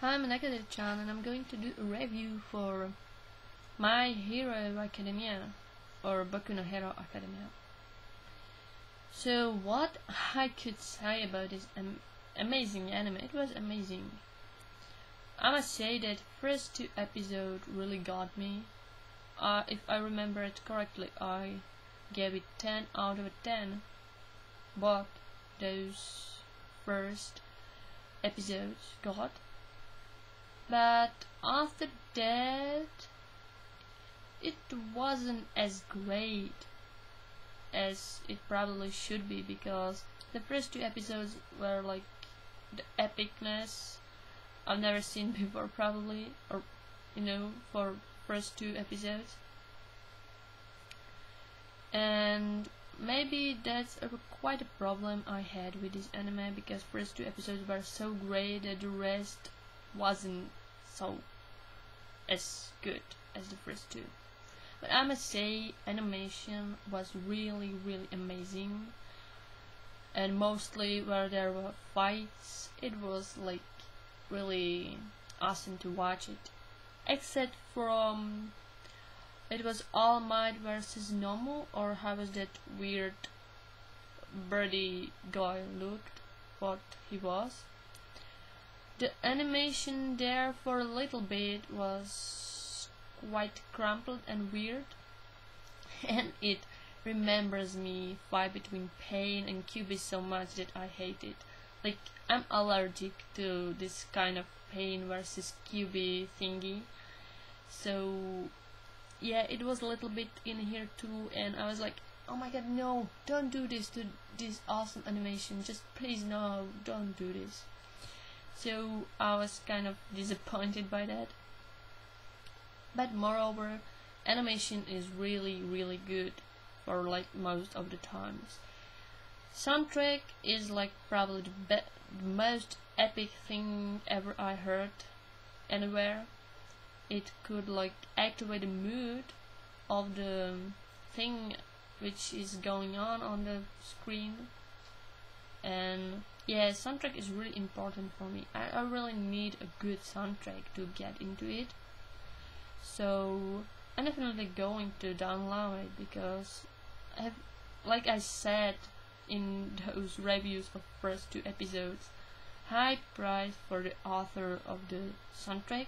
Hi, I'm Nagadir-chan and I'm going to do a review for My Hero Academia or Boku no Hero Academia. So what I could say about this amazing anime, it was amazing. I must say that first two episodes really got me. If I remember it correctly, I gave it 10 out of 10. But those first episodes got. But after that, it wasn't as great as it probably should be, because the first two episodes were like the epicness I've never seen before, probably, or for first two episodes. And maybe that's quite a problem I had with this anime, because first two episodes were so great that the rest wasn't so as good as the first two. But I must say, animation was really amazing, and mostly where there were fights, it was like really awesome to watch it. Except from it was All Might versus Nomu, or how was that weird birdie guy looked, what he was. The animation there for a little bit was quite crumpled and weird, and it remembers me fight between Pain and QB so much that I hate it. Like, I'm allergic to this kind of Pain versus QB thingy. So yeah, it was a little bit in here too, and I was like, oh my god, no, don't do this to this awesome animation, just please no, don't do this. So I was kind of disappointed by that. But moreover, animation is really good for like most of the times. Soundtrack is like probably the most epic thing ever I heard anywhere. It could like activate the mood of the thing which is going on the screen. And yeah, soundtrack is really important for me. I really need a good soundtrack to get into it. So I'm definitely going to download it, because like I said in those reviews of first two episodes, high price for the author of the soundtrack.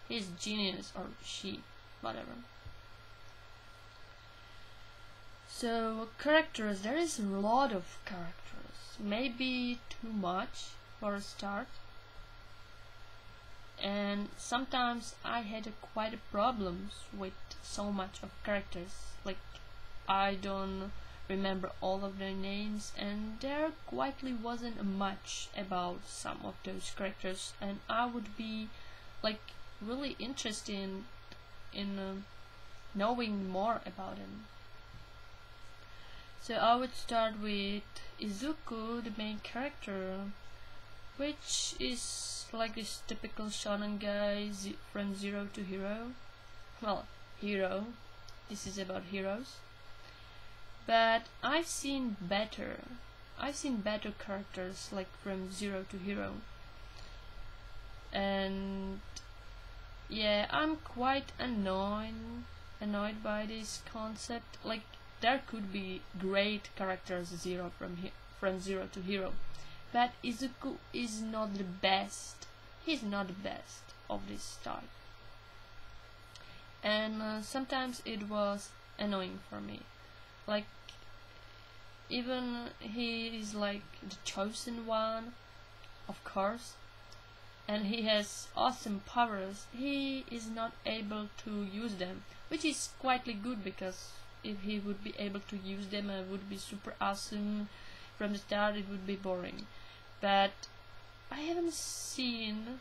He's genius, or she, whatever. So characters, there is a lot of characters. Maybe too much for a start, and sometimes I had quite problems with so much of characters. Like, I don't remember all of their names, and there quietly wasn't much about some of those characters, and I would be like really interested in knowing more about them. So I would start with Izuku, the main character, which is like this typical shonen guy from zero to hero. Well, hero. This is about heroes. But I've seen better characters like from zero to hero. And yeah, I'm quite annoyed by this concept. Like, there could be great characters from zero to hero, but Izuku is not the best. He's not the best of this type, and sometimes it was annoying for me. Like, even he is like the chosen one, of course, and he has awesome powers, he is not able to use them, which is quietly good, because if he would be able to use them, it would be super awesome. From the start it would be boring. But I haven't seen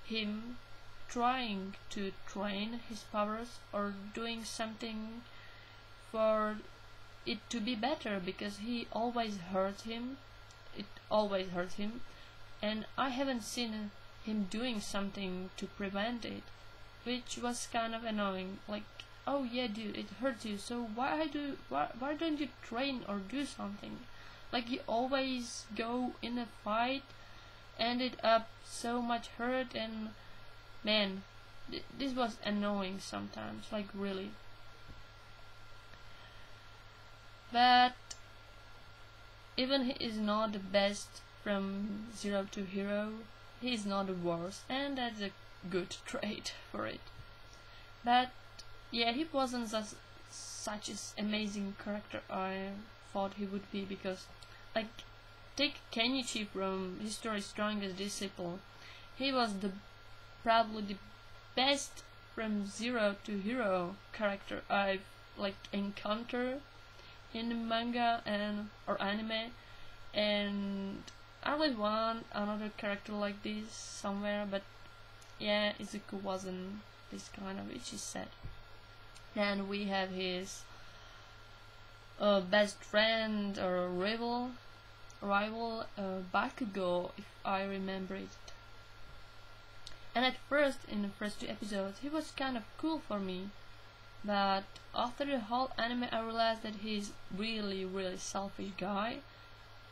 him trying to train his powers or doing something for it to be better, because he always hurts him. It always hurts him, and I haven't seen him doing something to prevent it, which was kind of annoying. Like, oh yeah, dude, it hurts you, so why don't you train or do something? Like, you always go in a fight ended up so much hurt, and man, this was annoying sometimes, like really. But even he is not the best from Zero to Hero, he is not the worst, and that's a good trait for it. But yeah, he wasn't such an amazing character I thought he would be, because like take Kenichi from History's Strongest Disciple. He was probably the best from Zero to Hero character I've like encountered in the manga and or anime, and I really want another character like this somewhere, but yeah, Izuku wasn't this kind of, which is sad. Then we have his best friend or rival, Bakugo, if I remember it. And at first, in the first 2 episodes, he was kind of cool for me, but after the whole anime I realized that he's really selfish guy,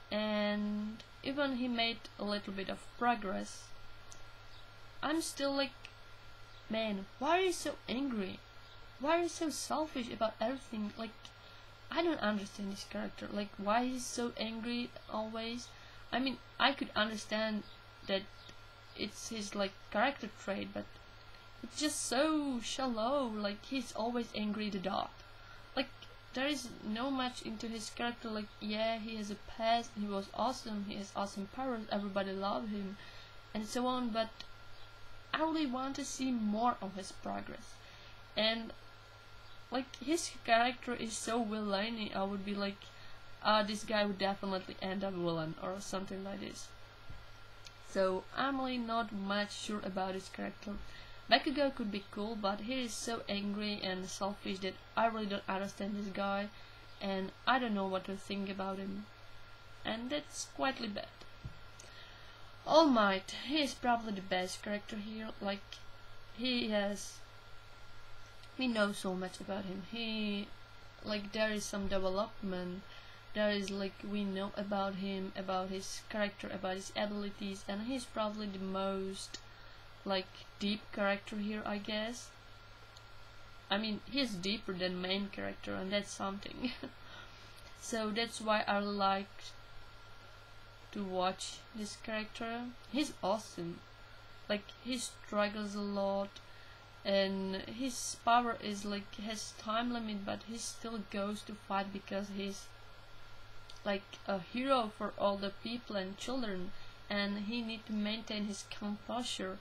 and even he made a little bit of progress, I'm still like, man, why are you so angry? Why are you so selfish about everything? Like, I don't understand this character. Like, why he's so angry always? I mean, I could understand that it's his like character trait, but it's just so shallow. Like, he's always angry the dot. Like, there is no much into his character. Like, yeah, he has a past, he was awesome, he has awesome powers, everybody love him, and so on, but I really want to see more of his progress. And like, his character is so villainy, I would be like, this guy would definitely end up villain or something like this. So I'm really not much sure about his character. Bakugo could be cool, but he is so angry and selfish that I really don't understand this guy, and I don't know what to think about him, and that's quite bad. All Might, he is probably the best character here. Like, we know so much about him. He, like, there is some development. There is like, we know about him, about his character, about his abilities, and he's probably the most like deep character here, I guess. I mean, he's deeper than main character, and that's something. So that's why I like to watch this character. He's awesome. Like, he struggles a lot, and his power is like, has time limit, but he still goes to fight because he's like a hero for all the people and children, and he need to maintain his composure,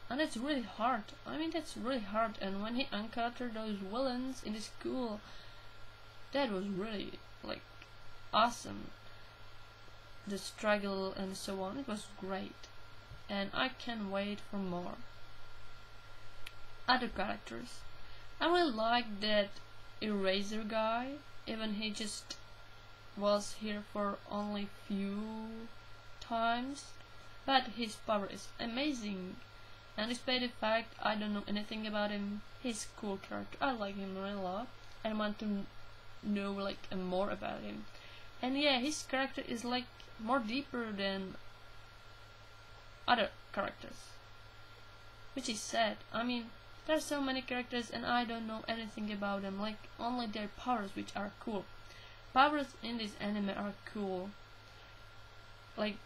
and it's really hard. I mean, that's really hard. And when he encountered those villains in the school, that was really like awesome. The struggle and so on, it was great, and I can't wait for more. Other characters, I really like that Eraser guy, even he just was here for only few times, but his power is amazing, and despite the fact I don't know anything about him, he's a cool character. I like him really a lot, and want to know like more about him. And yeah, his character is like more deeper than other characters, which is sad. I mean, there's so many characters and I don't know anything about them, like only their powers, which are cool. Powers in this anime are cool. Like,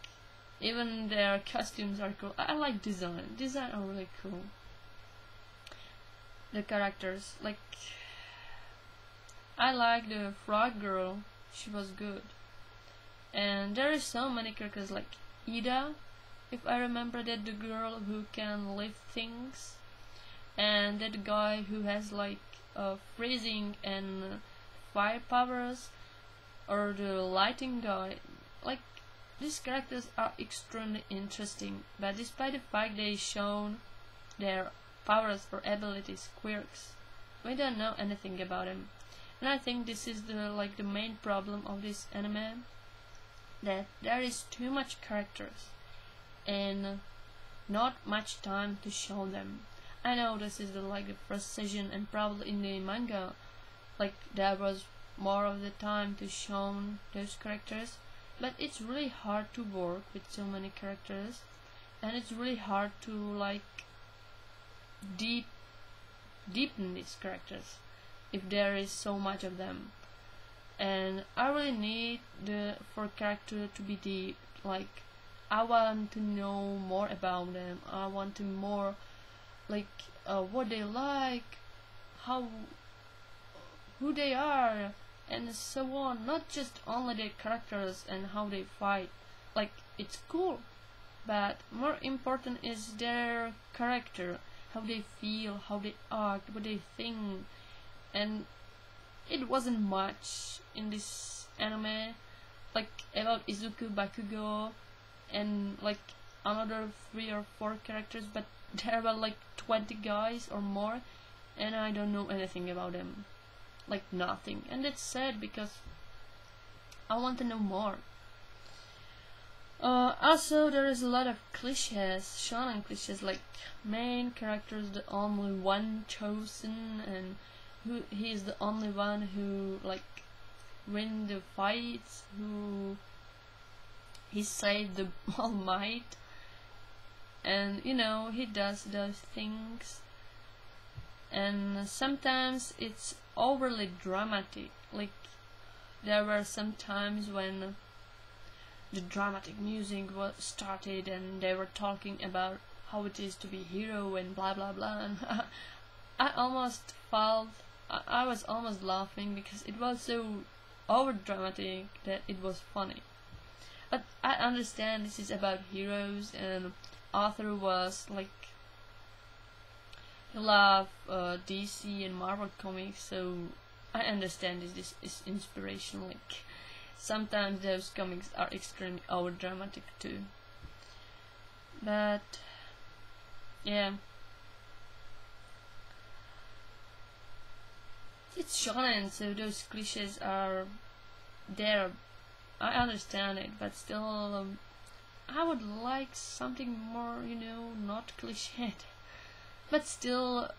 even their costumes are cool. I like design. Design are really cool. The characters, like, I like the frog girl. She was good. And there is so many characters like Ida, if I remember, that the girl who can lift things, and that guy who has like freezing and fire powers, or the lighting guy. Like, these characters are extremely interesting, but despite the fact they shown their powers or abilities, quirks, we don't know anything about them. And I think this is the main problem of this anime, that there is too much characters and not much time to show them. I know this is the first season, and probably in the manga like there was more of the time to show those characters, but it's really hard to work with so many characters. and it's really hard to like deepen these characters if there is so much of them. And I really need for character to be deep. Like, I want to know more about them. I want to more like what they like, how, who they are, and so on. Not just only their characters and how they fight. Like, it's cool, but more important is their character, how they feel, how they act, what they think. And it wasn't much in this anime, like about Izuku, Bakugo, and like another 3 or 4 characters, but there were like 20 guys or more, and I don't know anything about them, like nothing. And that's sad because I want to know more. Also, there is a lot of cliches, shonen cliches, like main character is the only one chosen, and he is the only one who like win the fights, who he saved the All Might, and you know, he does those things. And sometimes it's overly dramatic. Like, there were some times when the dramatic music was started and they were talking about how it is to be hero and blah blah blah, and I was almost laughing because it was so over dramatic that it was funny. But I understand this is about heroes, and author was like, he loved DC and Marvel comics, so I understand this is inspirational. Like, sometimes those comics are extremely over dramatic too. But yeah, it's shonen, so those cliches are there. I understand it, but still, I would like something more, you know, not cliched. But still,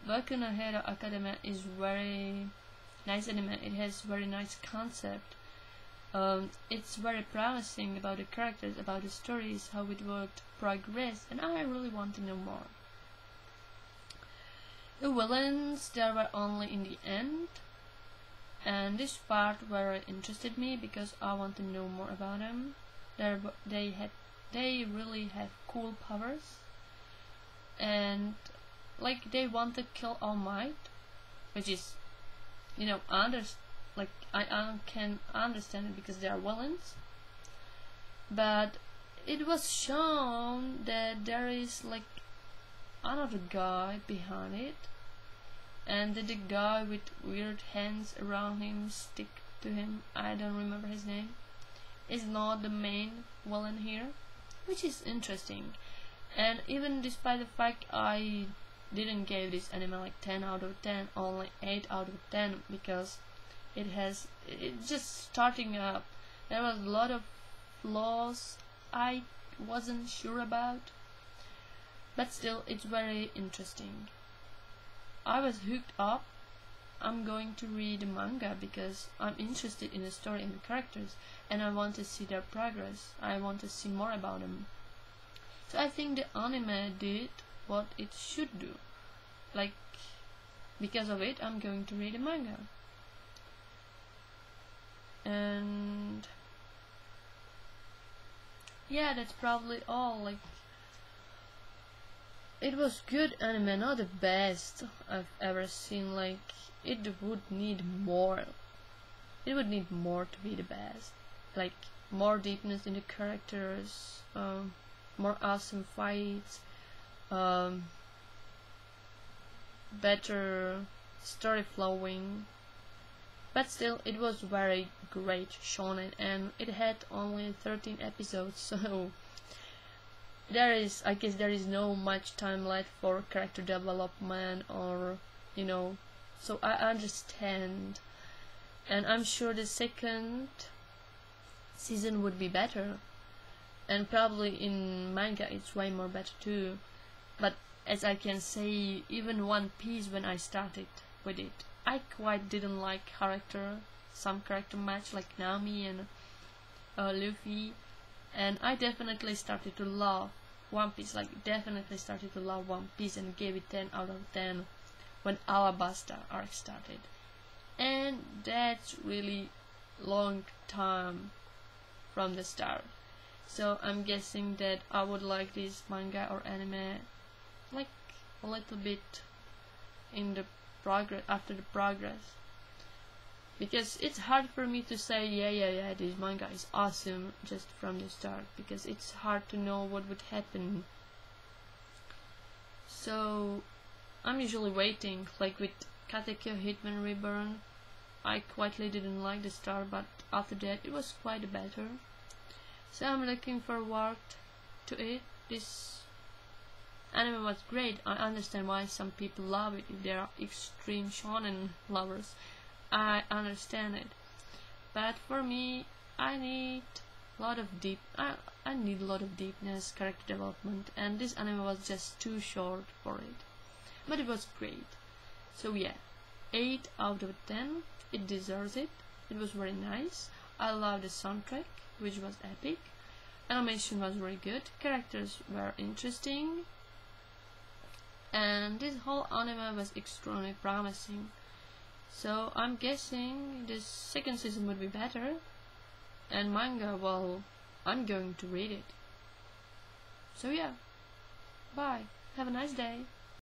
僕のヒーローアカデミア is very nice anime. It has very nice concept. It's very promising about the characters, about the stories, how it would progress, and I really want to know more. The villains, there were only in the end, and this part very interested me because I want to know more about them. They really have cool powers, and like they want to kill All Might, which is, you know, like I can understand it because they are villains. But it was shown that there is like another guy behind it, and the guy with weird hands around him stick to him, I don't remember his name, is not the main villain here, which is interesting. And even despite the fact I didn't give this anime like 10 out of 10, only 8 out of 10, because it's just starting up. There was a lot of flaws I wasn't sure about, but still it's very interesting. I was hooked up. I'm going to read the manga because I'm interested in the story and the characters, and I want to see their progress. I want to see more about them. So I think the anime did what it should do. Like, because of it, I'm going to read the manga. And yeah, that's probably all. Like, it was good anime, not the best I've ever seen. Like, it would need more. It would need more to be the best. Like, more deepness in the characters, more awesome fights, better story flowing. But still, it was very great shonen, and it had only 13 episodes, so I guess there is no much time left for character development, or, you know, so I understand. And I'm sure the second season would be better, and probably in manga it's way more better too. But as I can say, even One Piece, when I started with it, I quite didn't like some character match like Nami and Luffy, and I definitely started to love One Piece, like definitely started to love One Piece and gave it 10 out of 10 when Alabasta arc started. And that's really long time from the start. So I'm guessing that I would like this manga or anime like a little bit in the progress, after the progress, because it's hard for me to say yeah this manga is awesome just from the start, because it's hard to know what would happen. So I'm usually waiting, like with Katekyo Hitman Reborn. I quietly didn't like the start, but after that it was quite better. So I'm looking forward to it. This anime was great. I understand why some people love it if they are extreme shonen lovers. I understand it. But for me, I need a lot of deepness, character development, and this anime was just too short for it. But it was great. So yeah, 8 out of 10. It deserves it. It was very nice. I loved the soundtrack, which was epic. Animation was very good. Characters were interesting. And this whole anime was extremely promising. So I'm guessing this second season would be better. And manga, well, I'm going to read it. So yeah, bye. Have a nice day.